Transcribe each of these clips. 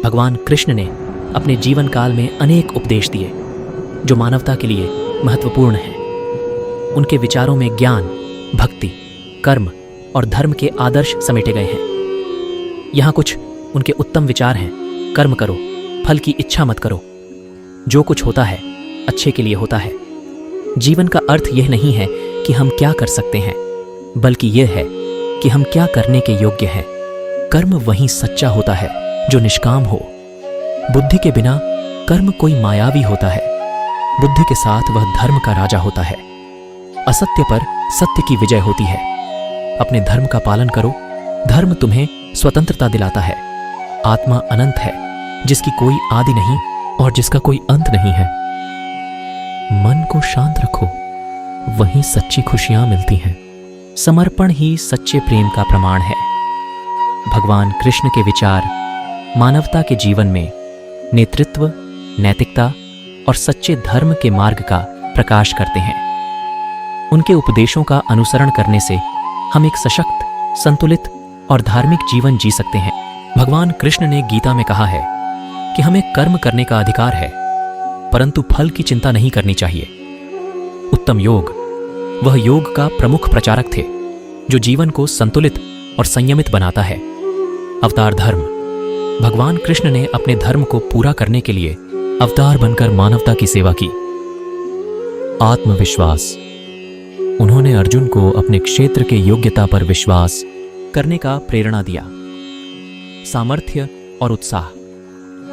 भगवान कृष्ण ने अपने जीवन काल में अनेक उपदेश दिए जो मानवता के लिए महत्वपूर्ण हैं। उनके विचारों में ज्ञान, भक्ति, कर्म और धर्म के आदर्श समेटे गए हैं। यहाँ कुछ उनके उत्तम विचार हैं। कर्म करो, फल की इच्छा मत करो। जो कुछ होता है अच्छे के लिए होता है। जीवन का अर्थ यह नहीं है कि हम क्या कर सकते हैं, बल्कि यह है कि हम क्या करने के योग्य हैं। कर्म वही सच्चा होता है जो निष्काम हो। बुद्धि के बिना कर्म कोई मायावी होता है। बुद्धि के साथ वह धर्म का राजा होता है। असत्य पर सत्य की विजय होती है। अपने धर्म का पालन करो। धर्म तुम्हें स्वतंत्रता दिलाता है। आत्मा अनंत है, जिसकी कोई आदि नहीं और जिसका कोई अंत नहीं है। मन को शांत रखो, वहीं सच्ची खुशियां मिलती हैं। समर्पण ही सच्चे प्रेम का प्रमाण है। भगवान कृष्ण के विचार मानवता के जीवन में नेतृत्व, नैतिकता और सच्चे धर्म के मार्ग का प्रकाश करते हैं। उनके उपदेशों का अनुसरण करने से हम एक सशक्त, संतुलित और धार्मिक जीवन जी सकते हैं। भगवान कृष्ण ने गीता में कहा है कि हमें कर्म करने का अधिकार है, परंतु फल की चिंता नहीं करनी चाहिए। उत्तम योग, वह योग का प्रमुख प्रचारक थे जो जीवन को संतुलित और संयमित बनाता है। अवतार धर्म, भगवान कृष्ण ने अपने धर्म को पूरा करने के लिए अवतार बनकर मानवता की सेवा की। आत्मविश्वास, उन्होंने अर्जुन को अपने क्षेत्र के योग्यता पर विश्वास करने का प्रेरणा दिया। सामर्थ्य और उत्साह,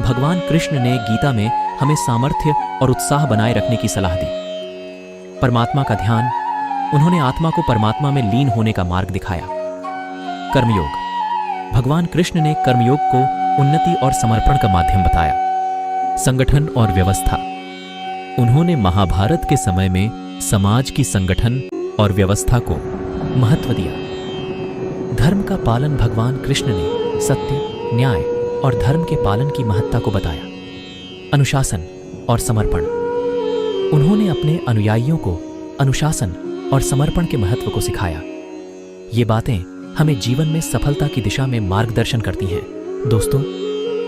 भगवान कृष्ण ने गीता में हमें सामर्थ्य और उत्साह बनाए रखने की सलाह दी। परमात्मा का ध्यान, उन्होंने आत्मा को परमात्मा में लीन होने का मार्ग दिखाया। कर्मयोग, भगवान कृष्ण ने कर्मयोग को उन्नति और समर्पण का माध्यम बताया। संगठन और व्यवस्था, उन्होंने महाभारत के समय में समाज की संगठन और व्यवस्था को महत्व दिया। धर्म का पालन, भगवान कृष्ण ने सत्य, न्याय और धर्म के पालन की महत्ता को बताया। अनुशासन और समर्पण, उन्होंने अपने अनुयायियों को अनुशासन और समर्पण के महत्व को सिखाया। ये बातें हमें जीवन में सफलता की दिशा में मार्गदर्शन करती हैं। दोस्तों,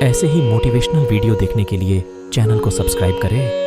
ऐसे ही मोटिवेशनल वीडियो देखने के लिए चैनल को सब्सक्राइब करें।